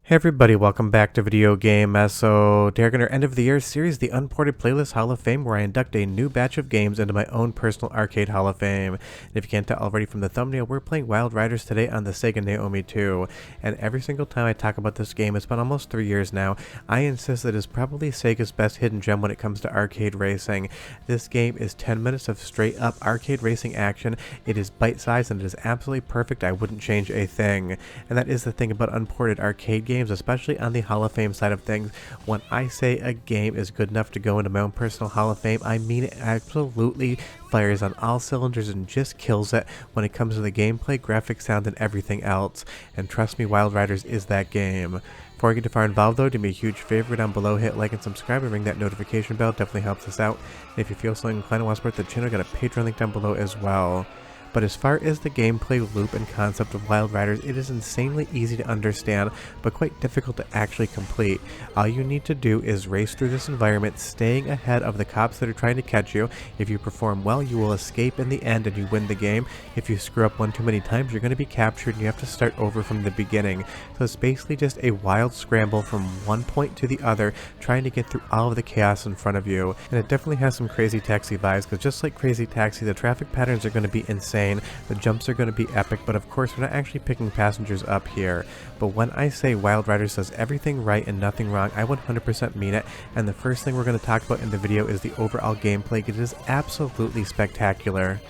Hey everybody, welcome back to Video Game So during our end of the year series, the Unported Playlist Hall of Fame, where I induct a new batch of games into my own personal arcade Hall of Fame. And if you can't tell already from the thumbnail, we're playing Wild Riders today on the Sega Naomi 2. And every single time I talk about this game, it's been almost 3 years now, I insist that it is probably Sega's best hidden gem when it comes to arcade racing. This game is 10 minutes of straight up arcade racing action. It is bite-sized and it is absolutely perfect. I wouldn't change a thing. And that is the thing about unported arcade games, especially on the Hall of Fame side of things. When I say a game is good enough to go into my own personal Hall of Fame, I mean it absolutely fires on all cylinders and just kills it when it comes to the gameplay, graphics, sound, and everything else. And trust me, Wild Riders is that game. Before I get too far involved though, do me a huge favor down below, hit like and subscribe and ring that notification bell, definitely helps us out. And if you feel so inclined and want to support the channel, I got a Patreon link down below as well. But as far as the gameplay loop and concept of Wild Riders, it is insanely easy to understand, but quite difficult to actually complete. All you need to do is race through this environment, staying ahead of the cops that are trying to catch you. If you perform well, you will escape in the end and you win the game. If you screw up one too many times, you're going to be captured and you have to start over from the beginning. So it's basically just a wild scramble from one point to the other, trying to get through all of the chaos in front of you. And it definitely has some Crazy Taxi vibes, because just like Crazy Taxi, the traffic patterns are going to be insane. The jumps are going to be epic, but of course we're not actually picking passengers up here. But when I say Wild Riders does everything right and nothing wrong, I 100% mean it. And the first thing we're going to talk about in the video is the overall gameplay. It is absolutely spectacular.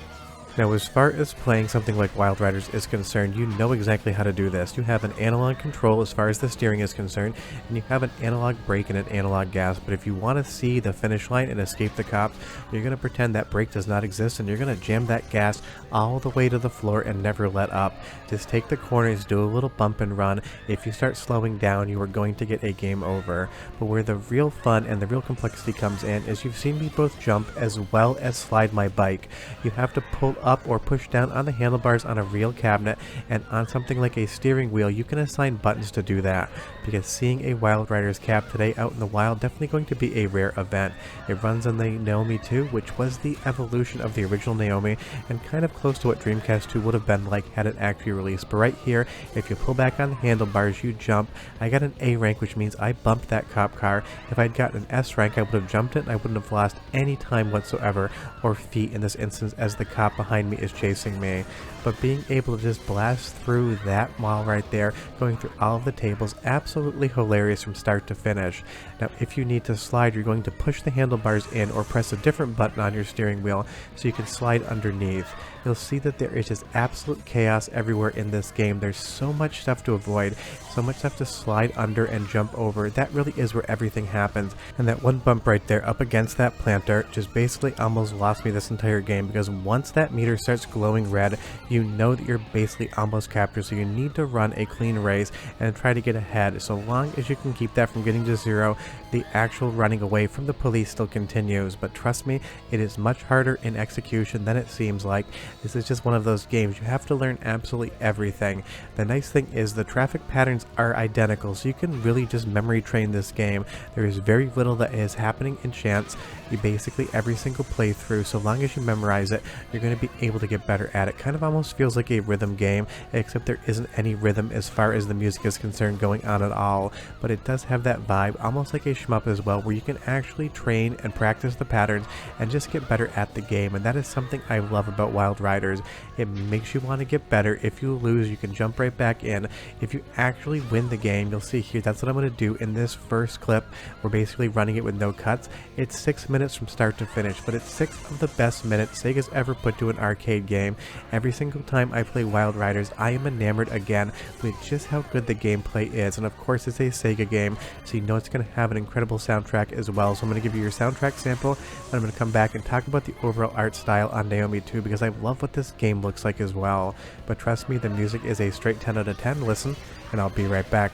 Now, as far as playing something like Wild Riders is concerned, you know exactly how to do this. You have an analog control as far as the steering is concerned, and you have an analog brake and an analog gas. But if you want to see the finish line and escape the cops, you're going to pretend that brake does not exist, and you're going to jam that gas all the way to the floor and never let up. Just take the corners, do a little bump and run. If you start slowing down, you are going to get a game over. But where the real fun and the real complexity comes in is you've seen me both jump as well as slide my bike. You have to pull up or push down on the handlebars on a real cabinet, and on something like a steering wheel you can assign buttons to do that, because seeing a Wild Riders cab today out in the wild definitely going to be a rare event. It runs on the Naomi 2, which was the evolution of the original Naomi and kind of close to what Dreamcast 2 would have been like had it actually released. But right here, if you pull back on the handlebars, you jump. I got an A rank, which means I bumped that cop car. If I'd gotten an S rank, I would have jumped it and I wouldn't have lost any time whatsoever, or feet in this instance, as the cop behind me is chasing me. But being able to just blast through that wall right there, going through all of the tables, absolutely hilarious from start to finish. Now, if you need to slide, you're going to push the handlebars in or press a different button on your steering wheel so you can slide underneath. You'll see that there is just absolute chaos everywhere in this game. There's so much stuff to avoid, so much stuff to slide under and jump over. That really is where everything happens. And that one bump right there up against that planter just basically almost lost me this entire game, because once that meter starts glowing red, you know that you're basically almost captured. So you need to run a clean race and try to get ahead. So long as you can keep that from getting to zero, the actual running away from the police still continues. But trust me, it is much harder in execution than it seems like. This is just one of those games you have to learn absolutely everything. The nice thing is the traffic patterns are identical, so you can really just memory train this game. There is very little that is happening in chance. You basically every single playthrough, so long as you memorize it, you're going to be able to get better at it. Kind of almost feels like a rhythm game, except there isn't any rhythm as far as the music is concerned going on at all. But it does have that vibe, almost like a shmup as well, where you can actually train and practice the patterns and just get better at the game. And that is something I love about Wild Riders. It makes you want to get better. If you lose, you can jump right back in. If you actually win the game, you'll see here, that's what I'm going to do in this first clip. We're basically running it with no cuts. It's 6 minutes from start to finish, but it's 6 of the best minutes Sega's ever put to an arcade game. Every single time I play Wild Riders, I am enamored again with just how good the gameplay is. And of course, it's a Sega game, so you know it's going to have an incredible soundtrack as well. So I'm going to give you your soundtrack sample, and I'm going to come back and talk about the overall art style on Naomi 2, because I love what this game looks like as well. But trust me, the music is a straight 10 out of 10. Listen, and I'll be right back.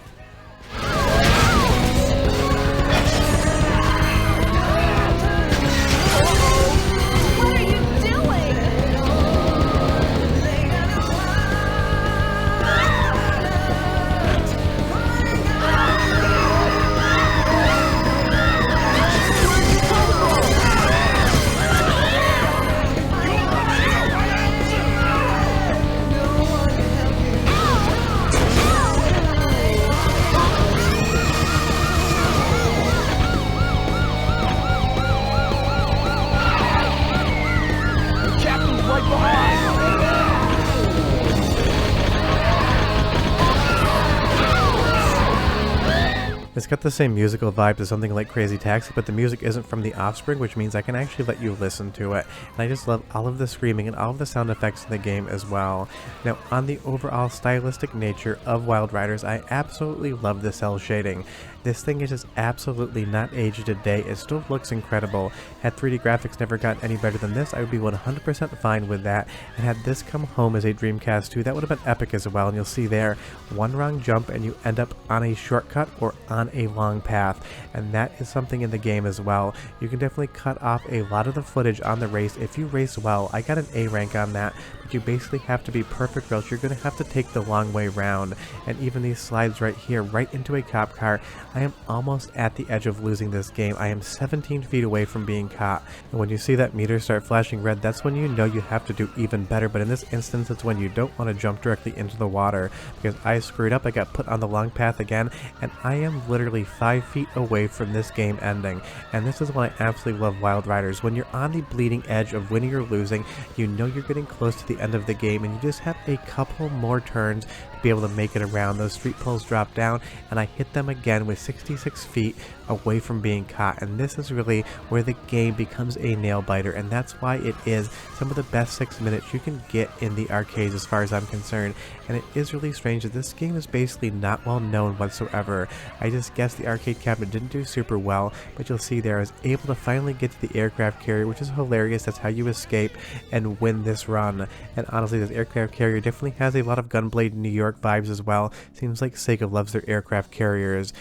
It's got the same musical vibe as something like Crazy Taxi, but the music isn't from The Offspring, which means I can actually let you listen to it. And I just love all of the screaming and all of the sound effects in the game as well. Now, on the overall stylistic nature of Wild Riders, I absolutely love the cell shading. This thing is just absolutely not aged a day. It still looks incredible. Had 3D graphics never gotten any better than this, I would be 100% fine with that. And had this come home as a Dreamcast 2, that would have been epic as well. And you'll see there, one wrong jump and you end up on a shortcut or on a long path. And that is something in the game as well. You can definitely cut off a lot of the footage on the race if you race well. I got an A rank on that, but you basically have to be perfect or else you're going to have to take the long way round. And even these slides right here, right into a cop car, I am almost at the edge of losing this game. I am 17 feet away from being caught. And when you see that meter start flashing red, that's when you know you have to do even better. But in this instance, it's when you don't want to jump directly into the water, because I screwed up. I got put on the long path again, and I am literally 5 feet away from this game ending. And this is why I absolutely love Wild Riders. When you're on the bleeding edge of winning or losing, you know you're getting close to the end of the game, and you just have a couple more turns to be able to make it around. Those street poles drop down, and I hit them again with 66 feet away from being caught. And this is really where the game becomes a nail biter, and that's why it is some of the best 6 minutes you can get in the arcades as far as I'm concerned. And it is really strange that this game is basically not well known whatsoever. I just guess the arcade cabinet didn't do super well, but you'll see there I was able to finally get to the aircraft carrier, which is hilarious. That's how you escape and win this run. And honestly, this aircraft carrier definitely has a lot of Gunblade New York vibes as well. Seems like Sega loves their aircraft carriers.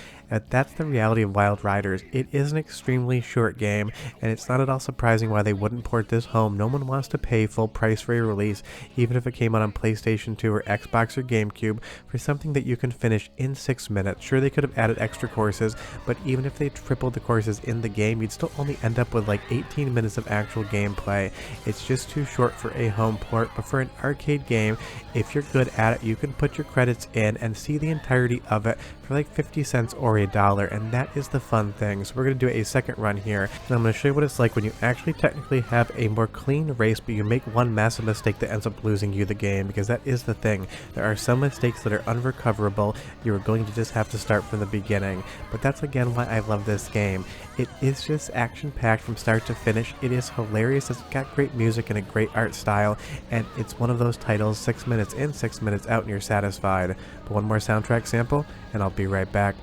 That's the reality of Wild Riders. It is an extremely short game, and it's not at all surprising why they wouldn't port this home. No one wants to pay full price for a release, even if it came out on PlayStation 2 or Xbox or GameCube, for something that you can finish in 6 minutes. Sure, they could have added extra courses, but even if they tripled the courses in the game, you'd still only end up with like 18 minutes of actual gameplay. It's just too short for a home port, but for an arcade game, if you're good at it, you can put your credits in and see the entirety of it for like 50 cents or $1, and that is the fun thing. So we're going to do a second run here, and I'm going to show you what it's like when you actually technically have a more clean race, but you make one massive mistake that ends up losing you the game, because that is the thing. There are some mistakes that are unrecoverable. You are going to just have to start from the beginning, but that's again why I love this game. It is just action-packed from start to finish. It is hilarious. It's got great music and a great art style, and it's one of those titles, 6 minutes in, 6 minutes out, and you're satisfied. But one more soundtrack sample, and I'll be right back.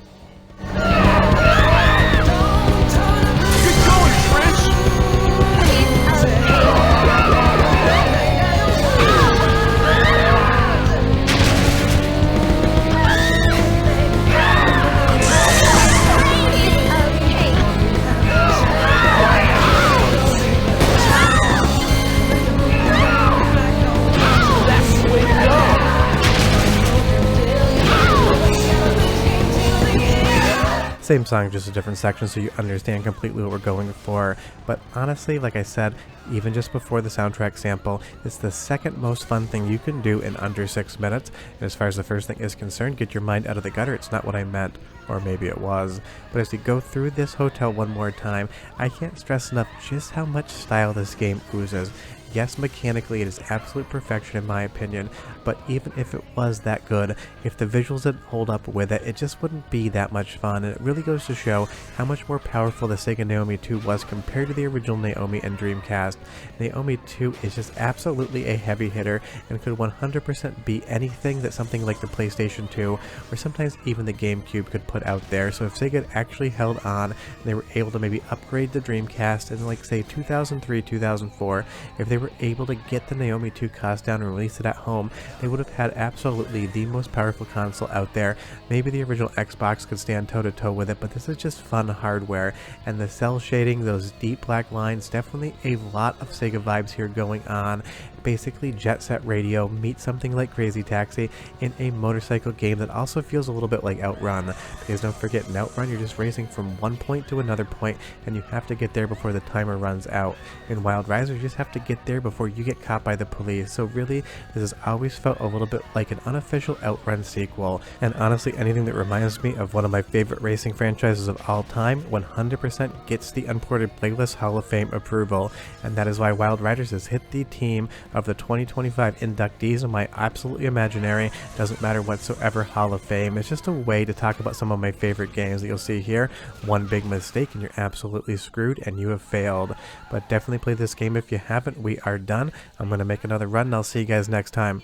Same song, just a different section, so you understand completely what we're going for. But honestly, like I said, even just before the soundtrack sample, it's the second most fun thing you can do in under 6 minutes. And as far as the first thing is concerned, get your mind out of the gutter. It's not what I meant, or maybe it was. But as you go through this hotel one more time, I can't stress enough just how much style this game oozes. Yes, mechanically it is absolute perfection in my opinion, but even if it was that good, if the visuals didn't hold up with it, it just wouldn't be that much fun. And it really goes to show how much more powerful the Sega Naomi 2 was compared to the original Naomi and Dreamcast. Naomi 2 is just absolutely a heavy hitter and could 100% beat anything that something like the PlayStation 2 or sometimes even the GameCube could put out there. So if Sega had actually held on and they were able to maybe upgrade the Dreamcast in like say 2003, 2004, if they were able to get the Naomi 2 cost down and release it at home, they would have had absolutely the most powerful console out there. Maybe the original Xbox could stand toe-to-toe with it, but this is just fun hardware. And the cell shading, those deep black lines, definitely a lot of Sega vibes here going on. Basically Jet Set Radio meets something like Crazy Taxi in a motorcycle game that also feels a little bit like Outrun, because don't forget, in Outrun you're just racing from one point to another point and you have to get there before the timer runs out. In Wild Riders you just have to get there before you get caught by the police. So really, this has always felt a little bit like an unofficial Outrun sequel, and honestly anything that reminds me of one of my favorite racing franchises of all time 100% gets the Unported Playlist Hall of Fame approval, and that is why Wild Riders has hit the team of the 2025 inductees of my absolutely imaginary, doesn't matter whatsoever, Hall of Fame. It's just a way to talk about some of my favorite games that you'll see here. One big mistake and you're absolutely screwed and you have failed. But definitely play this game if you haven't. We are done. I'm going to make another run and I'll see you guys next time.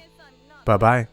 Bye-bye.